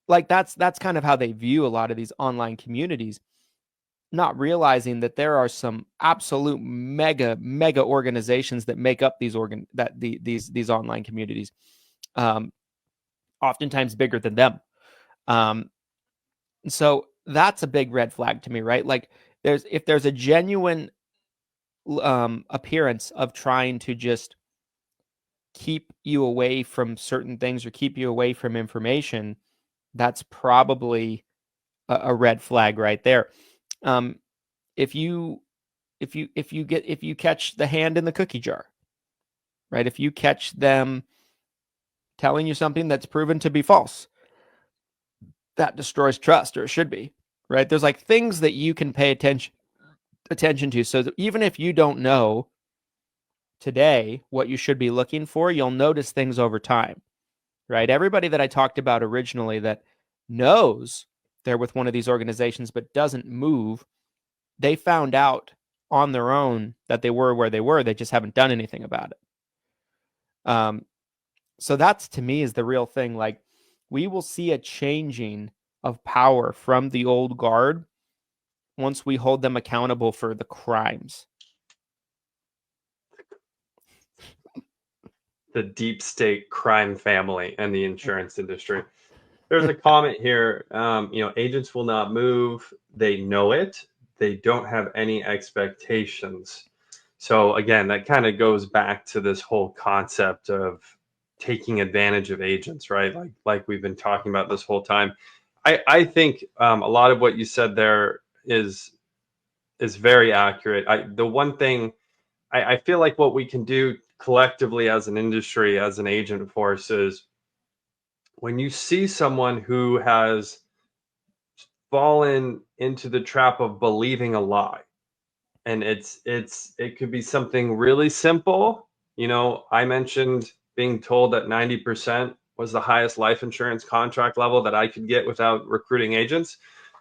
Like that's kind of how they view a lot of these online communities, not realizing that there are some absolute mega organizations that make up these online communities, oftentimes bigger than them. So that's a big red flag to me, right? Like if there's a genuine appearance of trying to just keep you away from certain things or keep you away from information, that's probably a red flag right there. If you catch the hand in the cookie jar, right? If you catch them telling you something that's proven to be false, that destroys trust, or it should be, right? There's like things that you can pay attention to. So that even if you don't know today what you should be looking for, you'll notice things over time, right? Everybody that I talked about originally that knows they're with one of these organizations but doesn't move, they found out on their own that they were where they were. They just haven't done anything about it. So that's, to me, is the real thing. Like, we will see a changing of power from the old guard once we hold them accountable for the crimes. The deep state crime family and the insurance industry. There's a comment here. Agents will not move. They know it. They don't have any expectations. So again, that kind of goes back to this whole concept of taking advantage of agents, right? Like we've been talking about this whole time. I think a lot of what you said there is very accurate. The one thing I feel like what we can do collectively as an industry, as an agent force, is when you see someone who has fallen into the trap of believing a lie, and it could be something really simple. I mentioned being told that 90% was the highest life insurance contract level that I could get without recruiting agents.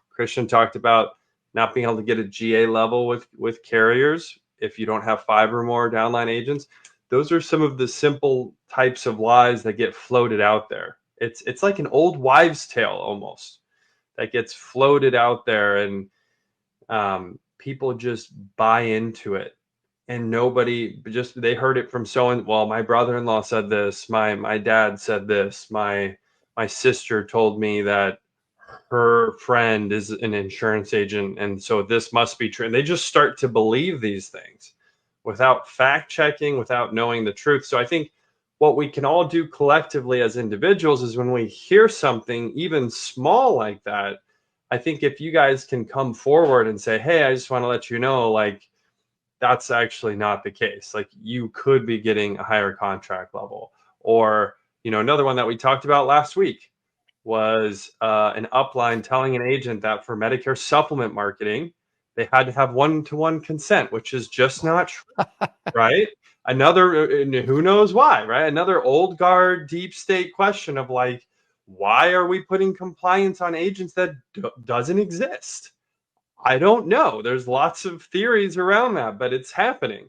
Christian talked about not being able to get a GA level with carriers if you don't have 5 or more downline agents. Those are some of the simple types of lies that get floated out there. It's like an old wives' tale almost that gets floated out there, and people just buy into it. And nobody, just they heard it from someone. Well, my brother-in-law said this. My dad said this. My sister told me that her friend is an insurance agent, and so this must be true. And they just start to believe these things without fact checking, without knowing the truth. So I think what we can all do collectively as individuals is when we hear something even small like that, I think if you guys can come forward and say, hey, I just want to let you know, like, that's actually not the case. Like, you could be getting a higher contract level. Or, another one that we talked about last week was an upline telling an agent that for Medicare supplement marketing, they had to have 1-to-1 consent, which is just not true, right? Another, who knows why, right? Another old guard deep state question of like, why are we putting compliance on agents that doesn't exist? I don't know. There's lots of theories around that, but it's happening.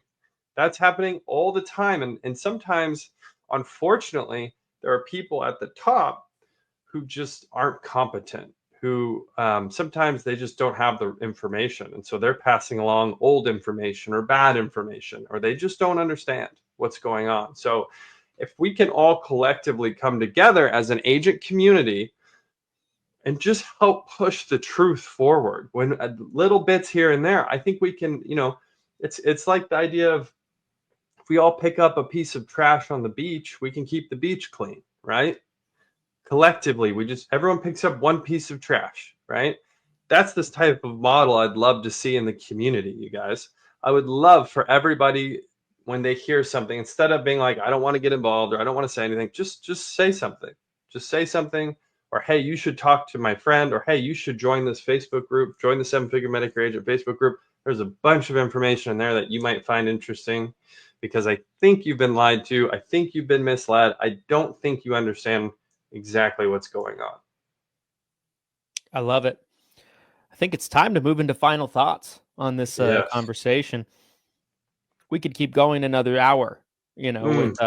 That's happening all the time. And sometimes, unfortunately, there are people at the top who just aren't competent, who sometimes they just don't have the information. And so they're passing along old information or bad information, or they just don't understand what's going on. So if we can all collectively come together as an agent community and just help push the truth forward, when little bits here and there, I think we can, it's like the idea of, if we all pick up a piece of trash on the beach, we can keep the beach clean, right? Collectively, everyone picks up one piece of trash, right? That's this type of model I'd love to see in the community, you guys. I would love for everybody, when they hear something, instead of being like, I don't want to get involved or I don't want to say anything, just say something. Just say something. Or, hey, you should talk to my friend. Or, hey, you should join this Facebook group. Join the 7-Figure Medicare Agent Facebook group. There's a bunch of information in there that you might find interesting, because I think you've been lied to. I think you've been misled. I don't think you understand exactly what's going on. I love it. I think it's time to move into final thoughts on this conversation. We could keep going another hour, with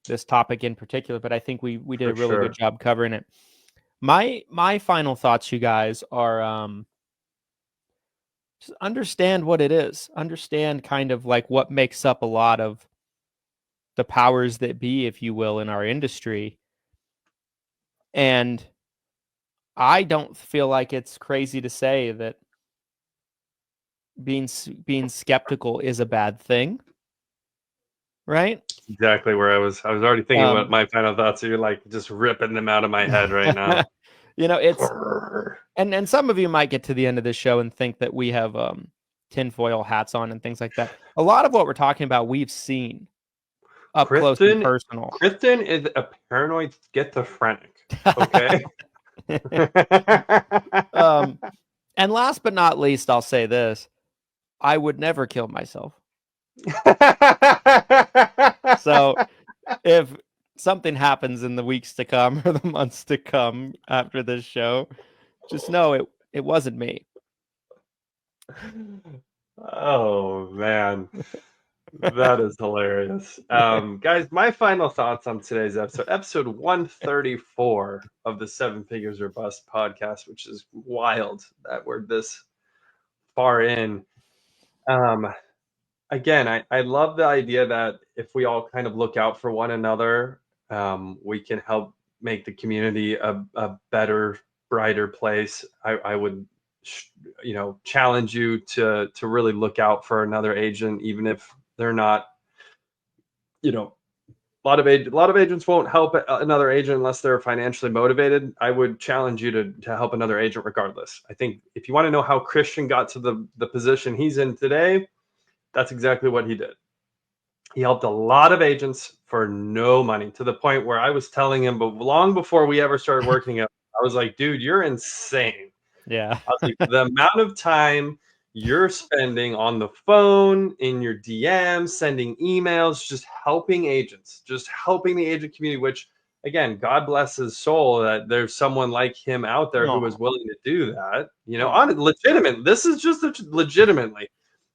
this topic in particular, but I think we did a really good job covering it. My final thoughts, you guys, are just understand what it is. Understand kind of like what makes up a lot of the powers that be, if you will, in our industry. And I don't feel like it's crazy to say that being skeptical is a bad thing, right? Exactly where I was already thinking about my final thoughts. So you're like just ripping them out of my head right now. It's and some of you might get to the end of this show and think that we have tinfoil hats on and things like that. A lot of what we're talking about, we've seen up close and personal. Kristen is a paranoid schizophrenic. Okay. And last but not least, I'll say this: I would never kill myself. So if something happens in the weeks to come or the months to come after this show, just know it wasn't me. Oh man, that is hilarious. Guys, my final thoughts on today's episode 134 of the 7 Figures or Bust podcast, which is wild that we're this far in. Again, I love the idea that if we all kind of look out for one another, we can help make the community a better, brighter place. I would, challenge you to really look out for another agent, even if they're not, a lot of agents won't help another agent unless they're financially motivated. I would challenge you to help another agent regardless. I think if you want to know how Christian got to the position he's in today, that's exactly what he did. He helped a lot of agents for no money, to the point where I was telling him, but long before we ever started working out, I was like, dude, you're insane. Yeah. I was like, the amount of time you're spending on the phone, in your DMs, sending emails, just helping agents, just helping the agent community, which, again, God bless his soul that there's someone like him out there who is willing to do that. On legitimate. This is just legitimately.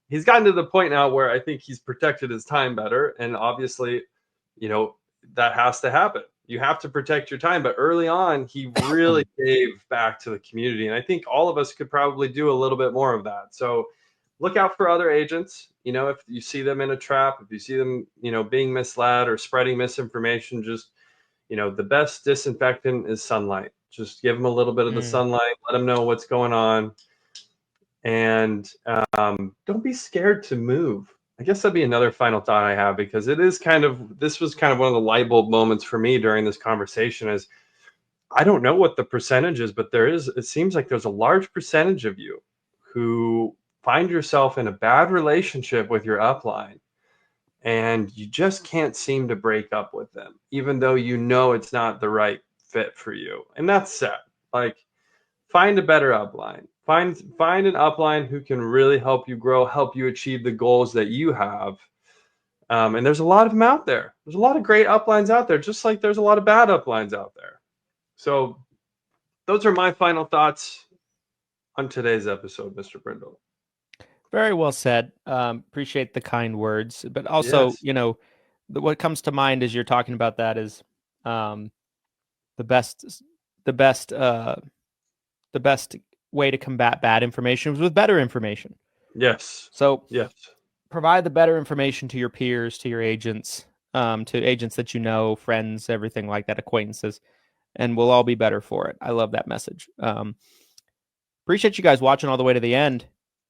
He's gotten to the point now where I think he's protected his time better. And obviously, that has to happen. You have to protect your time. But early on, he really gave back to the community. And I think all of us could probably do a little bit more of that. So look out for other agents. If you see them in a trap, if you see them, being misled or spreading misinformation, just, the best disinfectant is sunlight. Just give them a little bit of the sunlight. Let them know what's going on. And don't be scared to move. I guess that'd be another final thought I have, because this was kind of one of the light bulb moments for me during this conversation. Is I don't know what the percentage is, but it seems like there's a large percentage of you who find yourself in a bad relationship with your upline, and you just can't seem to break up with them, even though it's not the right fit for you. And that's sad. Like, find a better upline. Find an upline who can really help you grow, help you achieve the goals that you have. And there's a lot of them out there. There's a lot of great uplines out there, just like there's a lot of bad uplines out there. So those are my final thoughts on today's episode, Mr. Brindle. Very well said. Appreciate the kind words, but also, Yes. What comes to mind as you're talking about that is the best way to combat bad information was with better information. Yes. So yes, provide the better information to your peers, to your agents, to agents that friends, everything like that, acquaintances, and we'll all be better for it. I love that message. Appreciate you guys watching all the way to the end.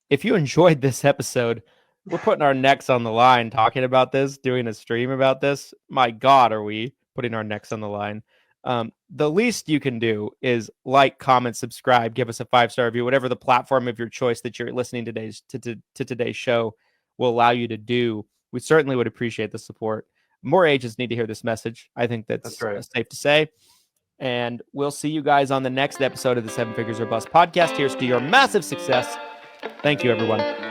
If you enjoyed this episode, we're putting our necks on the line talking about this, doing a stream about this. My God, are we putting our necks on the line? The least you can do is like, comment, subscribe, give us a 5-star review, whatever the platform of your choice that you're listening to today's show will allow you to do. We certainly would appreciate the support. More agents need to hear this message. I think that's right. Safe to say. And we'll see you guys on the next episode of the 7 Figures or Bust podcast. Here's to your massive success. Thank you, everyone.